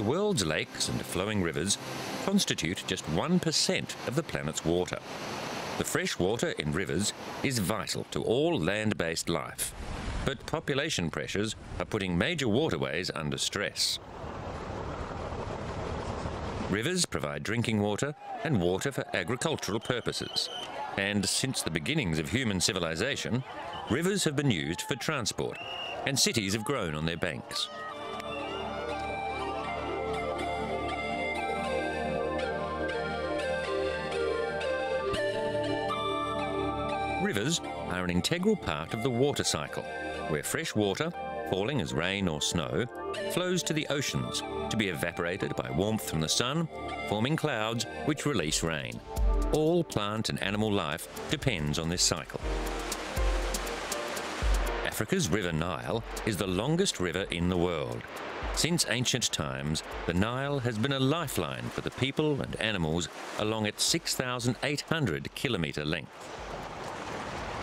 The world's lakes and flowing rivers constitute just 1% of the planet's water. The fresh water in rivers is vital to all land-based life, but population pressures are putting major waterways under stress. Rivers provide drinking water and water for agricultural purposes, and since the beginnings of human civilization, rivers have been used for transport, and cities have grown on their banks. Rivers are an integral part of the water cycle, where fresh water, falling as rain or snow, flows to the oceans to be evaporated by warmth from the sun, forming clouds which release rain. All plant and animal life depends on this cycle. Africa's River Nile is the longest river in the world. Since ancient times, the Nile has been a lifeline for the people and animals along its 6,800-kilometre length.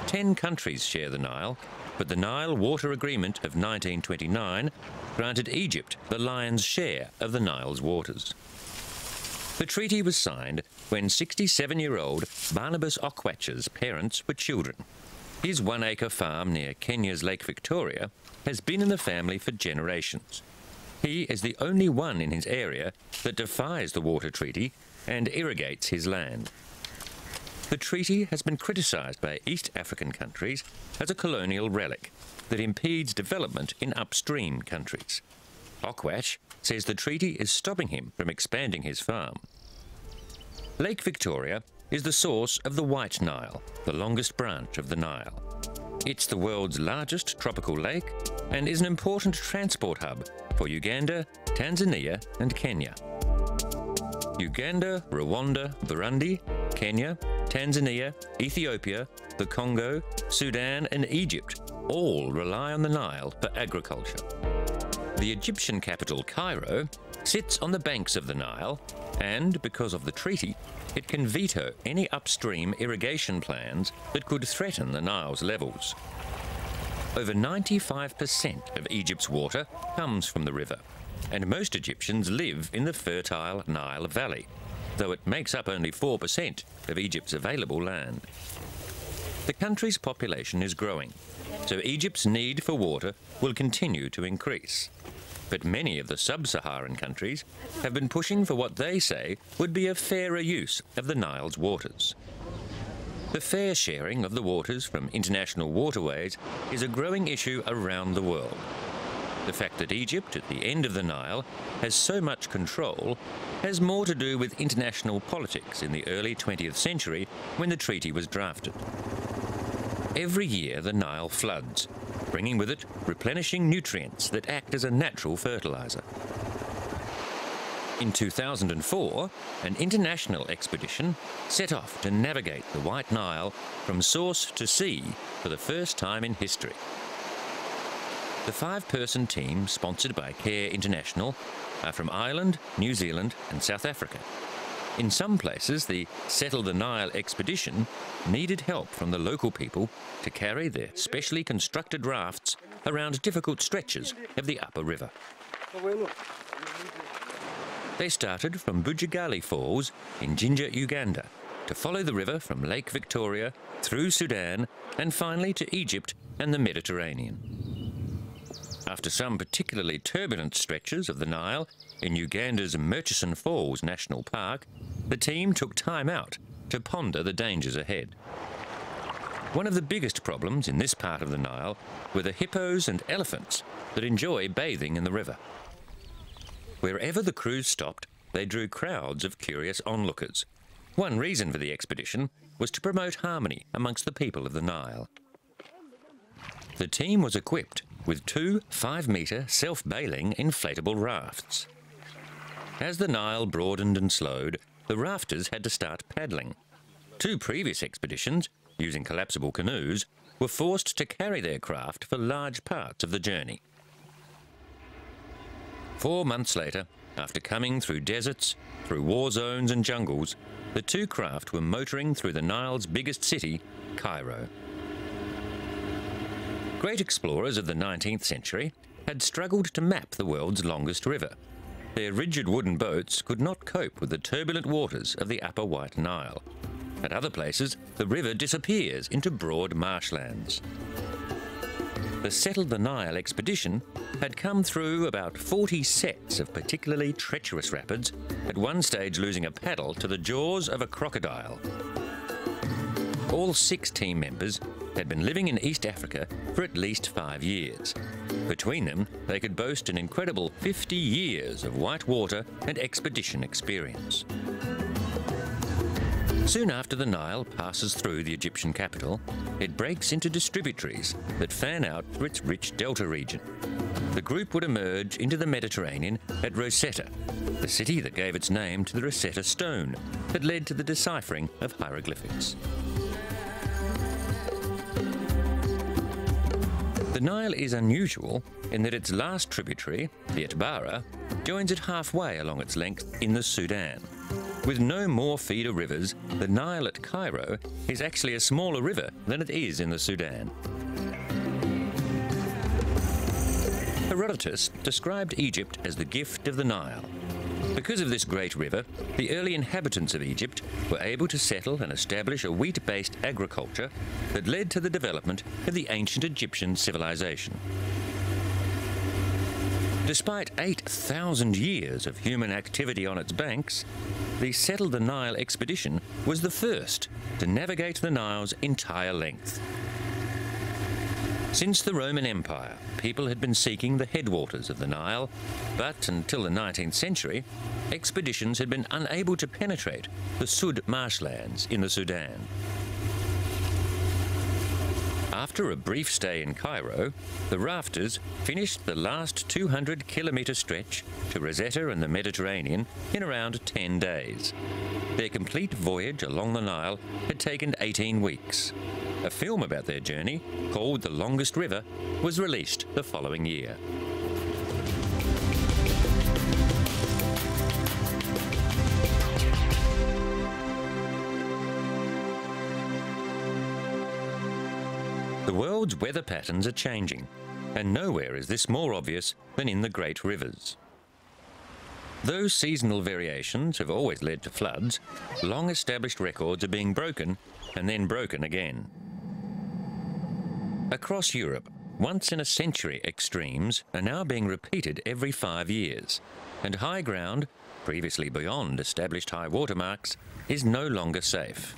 10 countries share the Nile, but the Nile Water Agreement of 1929 granted Egypt the lion's share of the Nile's waters. The treaty was signed when 67-year-old Barnabas Okwacha's parents were children. His 1-acre farm near Kenya's Lake Victoria has been in the family for generations. He is the only one in his area that defies the water treaty and irrigates his land. The treaty has been criticised by East African countries as a colonial relic that impedes development in upstream countries. Okwach says the treaty is stopping him from expanding his farm. Lake Victoria is the source of the White Nile, the longest branch of the Nile. It's the world's largest tropical lake and is an important transport hub for Uganda, Tanzania and Kenya. Uganda, Rwanda, Burundi, Kenya, Tanzania, Ethiopia, the Congo, Sudan and Egypt all rely on the Nile for agriculture. The Egyptian capital, Cairo, sits on the banks of the Nile and, because of the treaty, it can veto any upstream irrigation plans that could threaten the Nile's levels. Over 95% of Egypt's water comes from the river, and most Egyptians live in the fertile Nile Valley, though it makes up only 4% of Egypt's available land. The country's population is growing, so Egypt's need for water will continue to increase. But many of the sub-Saharan countries have been pushing for what they say would be a fairer use of the Nile's waters. The fair sharing of the waters from international waterways is a growing issue around the world. The fact that Egypt, at the end of the Nile, has so much control has more to do with international politics in the early 20th century when the treaty was drafted. Every year the Nile floods, bringing with it replenishing nutrients that act as a natural fertilizer. In 2004, an international expedition set off to navigate the White Nile from source to sea for the first time in history. The 5-person team, sponsored by Care International, are from Ireland, New Zealand and South Africa. In some places, the Settle the Nile expedition needed help from the local people to carry their specially constructed rafts around difficult stretches of the upper river. They started from Bujagali Falls in Jinja, Uganda, to follow the river from Lake Victoria through Sudan and finally to Egypt and the Mediterranean. After some particularly turbulent stretches of the Nile in Uganda's Murchison Falls National Park, the team took time out to ponder the dangers ahead. One of the biggest problems in this part of the Nile were the hippos and elephants that enjoy bathing in the river. Wherever the crews stopped, they drew crowds of curious onlookers. One reason for the expedition was to promote harmony amongst the people of the Nile. The team was equipped with 2 5-metre self-bailing inflatable rafts. As the Nile broadened and slowed, the rafters had to start paddling. 2 previous expeditions, using collapsible canoes, were forced to carry their craft for large parts of the journey. 4 months later, after coming through deserts, through war zones and jungles, the 2 craft were motoring through the Nile's biggest city, Cairo. Great explorers of the 19th century had struggled to map the world's longest river. Their rigid wooden boats could not cope with the turbulent waters of the upper White Nile. At other places, the river disappears into broad marshlands. The Settle the Nile expedition had come through about 40 sets of particularly treacherous rapids, at one stage losing a paddle to the jaws of a crocodile. All 6 team members had been living in East Africa for at least 5 years. Between them, they could boast an incredible 50 years of white water and expedition experience. Soon after the Nile passes through the Egyptian capital, it breaks into distributaries that fan out through its rich delta region. The group would emerge into the Mediterranean at Rosetta, the city that gave its name to the Rosetta Stone that led to the deciphering of hieroglyphics. The Nile is unusual in that its last tributary, the Atbara, joins it halfway along its length in the Sudan. With no more feeder rivers, the Nile at Cairo is actually a smaller river than it is in the Sudan. Herodotus described Egypt as the gift of the Nile. Because of this great river, the early inhabitants of Egypt were able to settle and establish a wheat-based agriculture that led to the development of the ancient Egyptian civilization. Despite 8,000 years of human activity on its banks, the Settle the Nile expedition was the first to navigate the Nile's entire length. Since the Roman Empire, people had been seeking the headwaters of the Nile, but until the 19th century, expeditions had been unable to penetrate the Sud marshlands in the Sudan. After a brief stay in Cairo, the rafters finished the last 200-kilometre stretch to Rosetta and the Mediterranean in around 10 days. Their complete voyage along the Nile had taken 18 weeks. A film about their journey, called The Longest River, was released the following year. The world's weather patterns are changing, and nowhere is this more obvious than in the great rivers. Though seasonal variations have always led to floods, long-established records are being broken and then broken again. Across Europe, once-in-a-century extremes are now being repeated every 5 years, and high ground, previously beyond established high water marks, is no longer safe.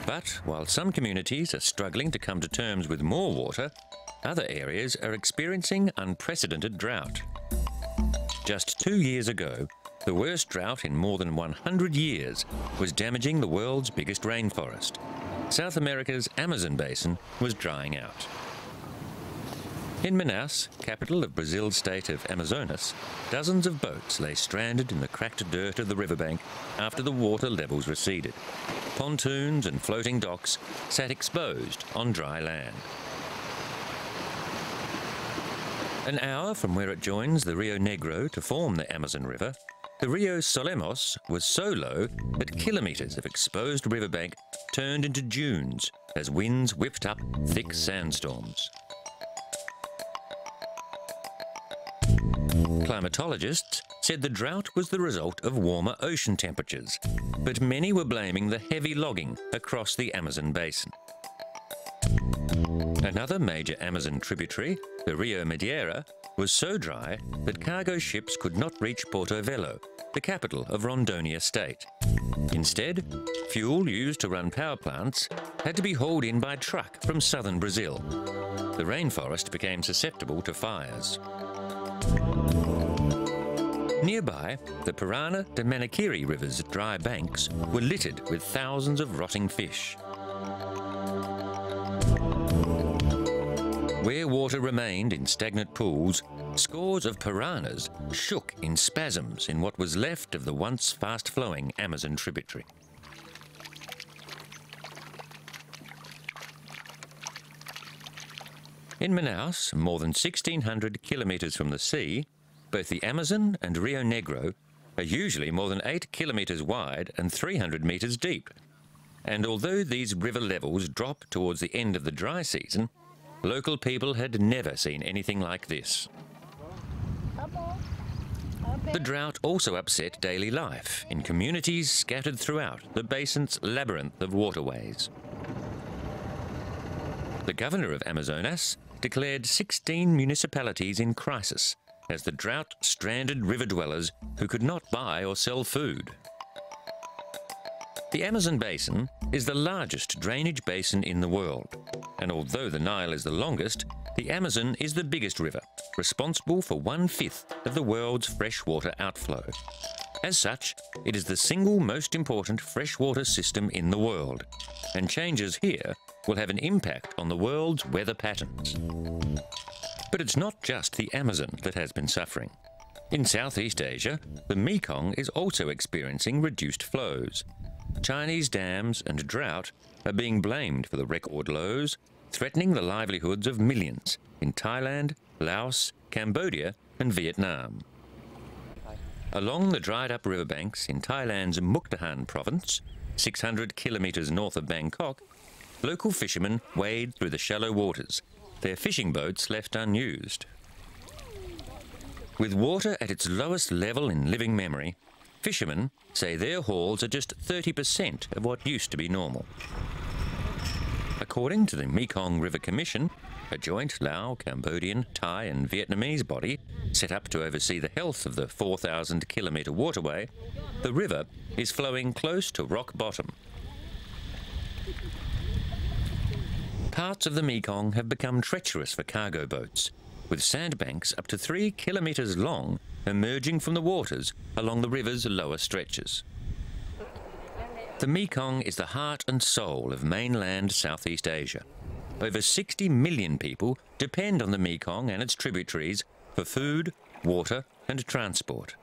But while some communities are struggling to come to terms with more water, other areas are experiencing unprecedented drought. Just 2 years ago, the worst drought in more than 100 years was damaging the world's biggest rainforest. South America's Amazon basin was drying out. In Manaus, capital of Brazil's state of Amazonas, dozens of boats lay stranded in the cracked dirt of the riverbank after the water levels receded. Pontoons and floating docks sat exposed on dry land. An hour from where it joins the Rio Negro to form the Amazon River, the Rio Solimões was so low that kilometres of exposed riverbank turned into dunes as winds whipped up thick sandstorms. Climatologists said the drought was the result of warmer ocean temperatures, but many were blaming the heavy logging across the Amazon basin. Another major Amazon tributary, the Rio Madeira, was so dry that cargo ships could not reach Porto Velho, the capital of Rondônia state. Instead, fuel used to run power plants had to be hauled in by truck from southern Brazil. The rainforest became susceptible to fires. Nearby, the Parana to Manakiri rivers' dry banks were littered with thousands of rotting fish. Where water remained in stagnant pools, scores of piranhas shook in spasms in what was left of the once fast-flowing Amazon tributary. In Manaus, more than 1,600 kilometres from the sea, both the Amazon and Rio Negro are usually more than 8 kilometres wide and 300 metres deep. And although these river levels drop towards the end of the dry season, local people had never seen anything like this. The drought also upset daily life in communities scattered throughout the basin's labyrinth of waterways. The governor of Amazonas declared 16 municipalities in crisis as the drought stranded river dwellers who could not buy or sell food. The Amazon basin is the largest drainage basin in the world, and although the Nile is the longest, the Amazon is the biggest river, responsible for 1/5 of the world's freshwater outflow. As such, it is the single most important freshwater system in the world, and changes here will have an impact on the world's weather patterns. But it's not just the Amazon that has been suffering. In Southeast Asia, the Mekong is also experiencing reduced flows. Chinese dams and drought are being blamed for the record lows, threatening the livelihoods of millions in Thailand, Laos, Cambodia and Vietnam. Along the dried-up riverbanks in Thailand's Mukdahan province, 600 kilometres north of Bangkok, local fishermen wade through the shallow waters, their fishing boats left unused. With water at its lowest level in living memory, fishermen say their hauls are just 30% of what used to be normal. According to the Mekong River Commission, a joint Lao, Cambodian, Thai and Vietnamese body set up to oversee the health of the 4,000-kilometre waterway, the river is flowing close to rock bottom. Parts of the Mekong have become treacherous for cargo boats, with sandbanks up to 3 kilometres long emerging from the waters along the river's lower stretches. The Mekong is the heart and soul of mainland Southeast Asia. Over 60 million people depend on the Mekong and its tributaries for food, water and transport.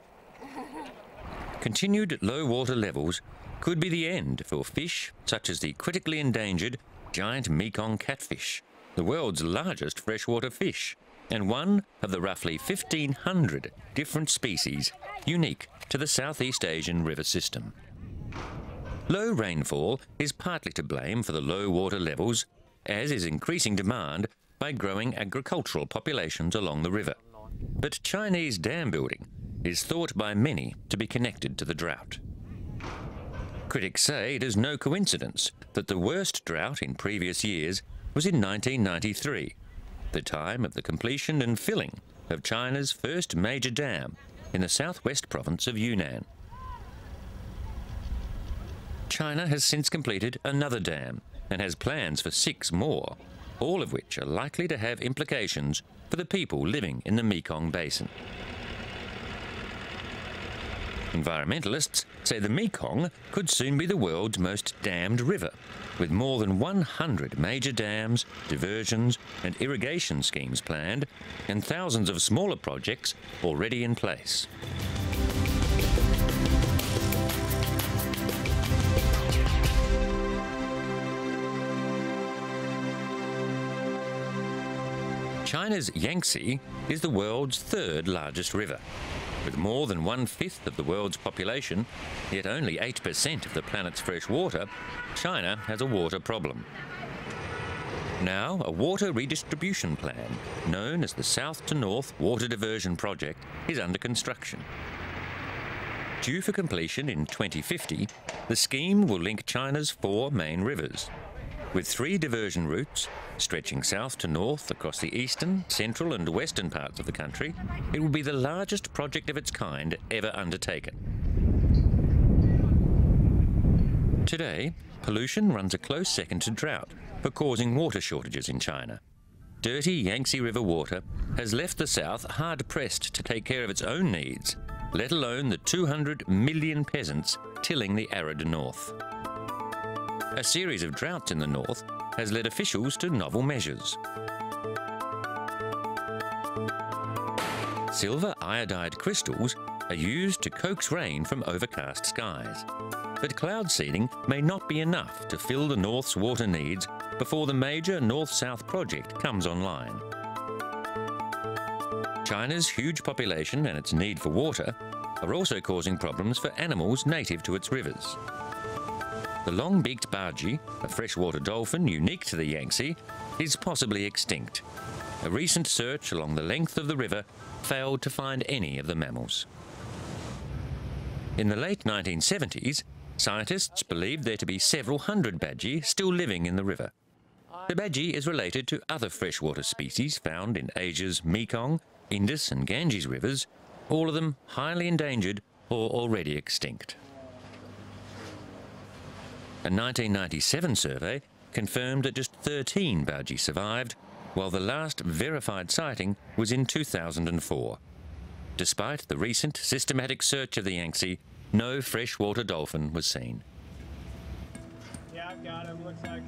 Continued low water levels could be the end for fish such as the critically endangered giant Mekong catfish, the world's largest freshwater fish, and one of the roughly 1,500 different species unique to the Southeast Asian river system. Low rainfall is partly to blame for the low water levels, as is increasing demand by growing agricultural populations along the river. But Chinese dam building is thought by many to be connected to the drought. Critics say it is no coincidence that the worst drought in previous years was in 1993, the time of the completion and filling of China's first major dam in the southwest province of Yunnan. China has since completed another dam and has plans for 6 more, all of which are likely to have implications for the people living in the Mekong basin. Environmentalists say the Mekong could soon be the world's most dammed river, with more than 100 major dams, diversions and irrigation schemes planned, and thousands of smaller projects already in place. China's Yangtze is the world's 3rd largest river. With more than 1/5 of the world's population, yet only 8% of the planet's fresh water, China has a water problem. Now, a water redistribution plan, known as the South to North Water Diversion Project, is under construction. Due for completion in 2050, the scheme will link China's 4 main rivers. With 3 diversion routes, stretching south to north across the eastern, central and western parts of the country, it will be the largest project of its kind ever undertaken. Today, pollution runs a close second to drought for causing water shortages in China. Dirty Yangtze River water has left the south hard-pressed to take care of its own needs, let alone the 200 million peasants tilling the arid north. A series of droughts in the north has led officials to novel measures. Silver iodide crystals are used to coax rain from overcast skies. But cloud seeding may not be enough to fill the north's water needs before the major north-south project comes online. China's huge population and its need for water are also causing problems for animals native to its rivers. The long-beaked bargee, a freshwater dolphin unique to the Yangtze, is possibly extinct. A recent search along the length of the river failed to find any of the mammals. In the late 1970s, scientists believed there to be several hundred Badgie still living in the river. The Badgie is related to other freshwater species found in Asia's Mekong, Indus and Ganges rivers, all of them highly endangered or already extinct. A 1997 survey confirmed that just 13 Badgie survived, while the last verified sighting was in 2004. Despite the recent systematic search of the Yangtze, no freshwater dolphin was seen. Yeah, I've got him. Looks like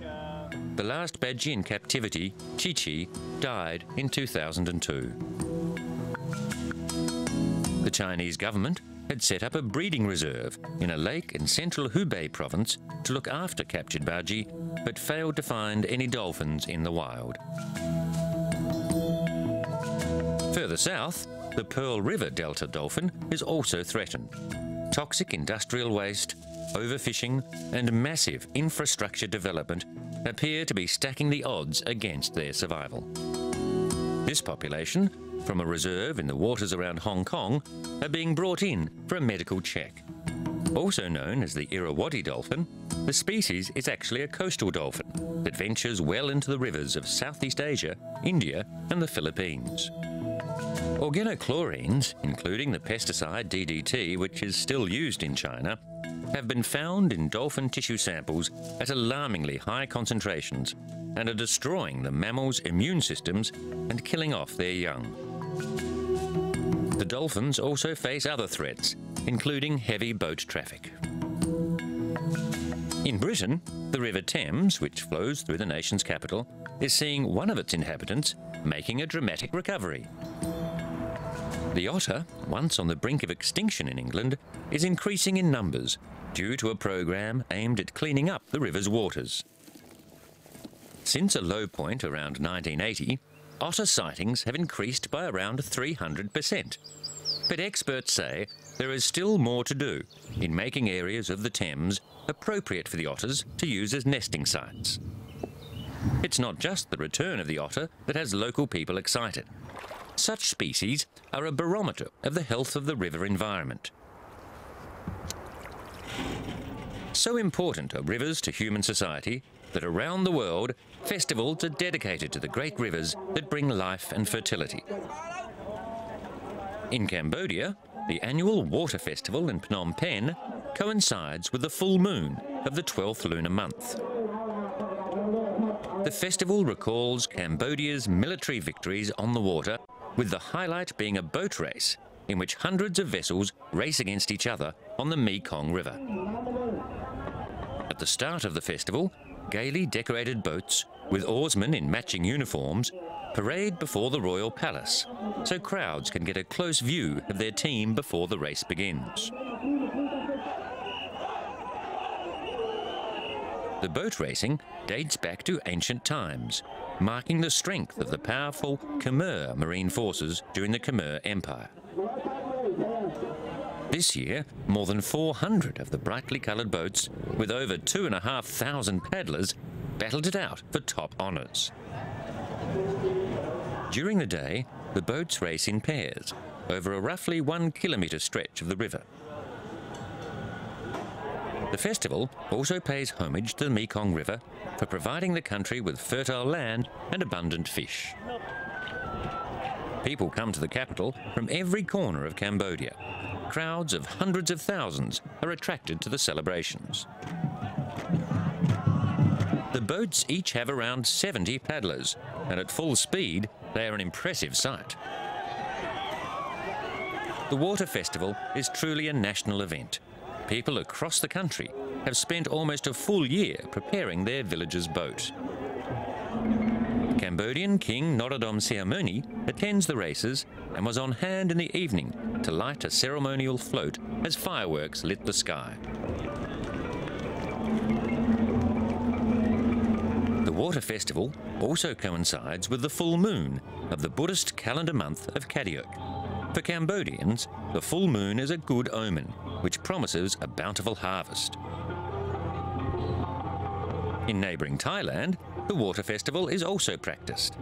The last Badgie in captivity, Chi-Chi, died in 2002. The Chinese government had set up a breeding reserve in a lake in central Hubei province to look after captured Badgie, but failed to find any dolphins in the wild. Further south, the Pearl River Delta dolphin is also threatened. Toxic industrial waste, overfishing and massive infrastructure development appear to be stacking the odds against their survival. This population, from a reserve in the waters around Hong Kong, are being brought in for a medical check. Also known as the Irrawaddy dolphin, the species is actually a coastal dolphin that ventures well into the rivers of Southeast Asia, India and the Philippines. Organochlorines, including the pesticide DDT, which is still used in China, have been found in dolphin tissue samples at alarmingly high concentrations and are destroying the mammals' immune systems and killing off their young. The dolphins also face other threats, including heavy boat traffic. In Britain, the River Thames, which flows through the nation's capital, is seeing one of its inhabitants making a dramatic recovery. The otter, once on the brink of extinction in England, is increasing in numbers due to a programme aimed at cleaning up the river's waters. Since a low point around 1980, otter sightings have increased by around 300%. But experts say there is still more to do in making areas of the Thames appropriate for the otters to use as nesting sites. It's not just the return of the otter that has local people excited. Such species are a barometer of the health of the river environment. So important are rivers to human society that around the world, festivals are dedicated to the great rivers that bring life and fertility. In Cambodia, the annual water festival in Phnom Penh coincides with the full moon of the 12th lunar month. The festival recalls Cambodia's military victories on the water, with the highlight being a boat race in which hundreds of vessels race against each other on the Mekong River. At the start of the festival, gaily decorated boats with oarsmen in matching uniforms parade before the royal palace, so crowds can get a close view of their team before the race begins. The boat racing dates back to ancient times, marking the strength of the powerful Khmer marine forces during the Khmer Empire. This year, more than 400 of the brightly coloured boats, with over 2,500 paddlers, battled it out for top honours. During the day, the boats race in pairs over a roughly 1 kilometre stretch of the river. The festival also pays homage to the Mekong River for providing the country with fertile land and abundant fish. People come to the capital from every corner of Cambodia. Crowds of hundreds of thousands are attracted to the celebrations. The boats each have around 70 paddlers, and at full speed, they are an impressive sight. The Water Festival is truly a national event. People across the country have spent almost a full year preparing their village's boat. Cambodian King Norodom Sihamoni attends the races and was on hand in the evening to light a ceremonial float as fireworks lit the sky. The Water Festival also coincides with the full moon of the Buddhist calendar month of Kadiok. For Cambodians, the full moon is a good omen, which promises a bountiful harvest. In neighbouring Thailand, the Water Festival is also practised.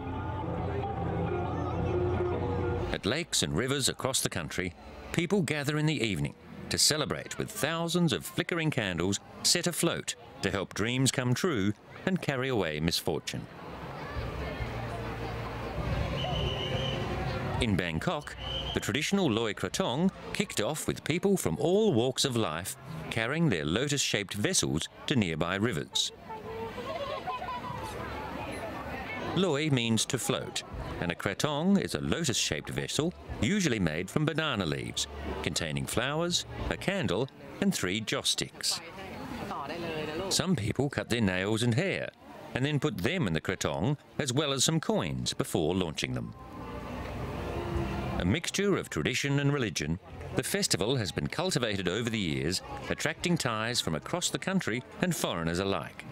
At lakes and rivers across the country, people gather in the evening to celebrate with thousands of flickering candles set afloat to help dreams come true and carry away misfortune. In Bangkok, the traditional Loi Krathong kicked off with people from all walks of life carrying their lotus-shaped vessels to nearby rivers. Loi means to float, and a krathong is a lotus-shaped vessel usually made from banana leaves, containing flowers, a candle and 3 joss sticks. Some people cut their nails and hair and then put them in the krathong as well as some coins before launching them. A mixture of tradition and religion, the festival has been cultivated over the years, attracting ties from across the country and foreigners alike.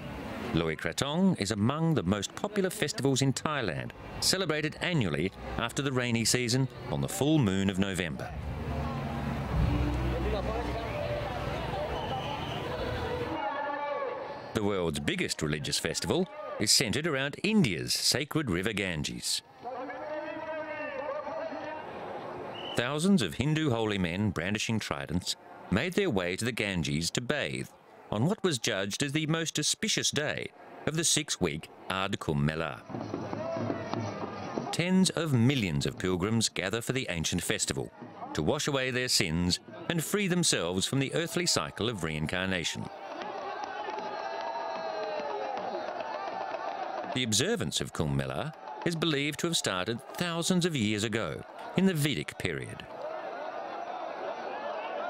Loi Krathong is among the most popular festivals in Thailand, celebrated annually after the rainy season on the full moon of November. The world's biggest religious festival is centred around India's sacred river Ganges. Thousands of Hindu holy men brandishing tridents made their way to the Ganges to bathe on what was judged as the most auspicious day of the 6-week Ardh Kumbh Mela. Tens of millions of pilgrims gather for the ancient festival to wash away their sins and free themselves from the earthly cycle of reincarnation. The observance of Kumbh Mela is believed to have started thousands of years ago in the Vedic period.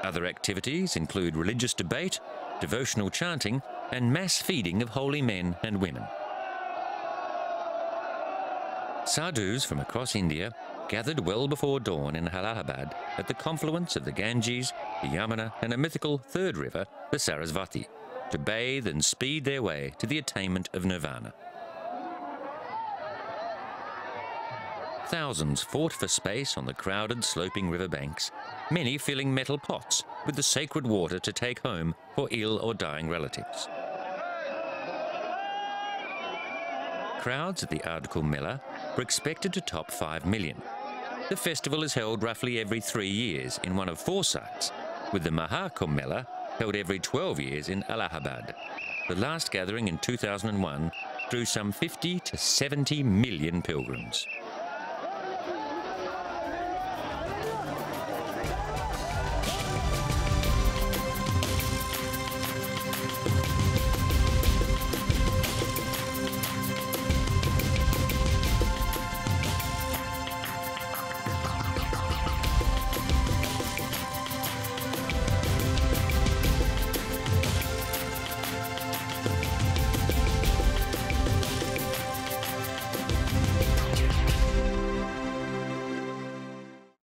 Other activities include religious debate, devotional chanting, and mass feeding of holy men and women. Sadhus from across India gathered well before dawn in Allahabad at the confluence of the Ganges, the Yamuna, and a mythical third river, the Sarasvati, to bathe and speed their way to the attainment of nirvana. Thousands fought for space on the crowded, sloping riverbanks, many filling metal pots with the sacred water to take home for ill or dying relatives. Crowds at the Ardh Kumbh Mela were expected to top 5 million. The festival is held roughly every 3 years in one of 4 sites, with the Maha Kumbh Mela held every 12 years in Allahabad. The last gathering in 2001 drew some 50 to 70 million pilgrims.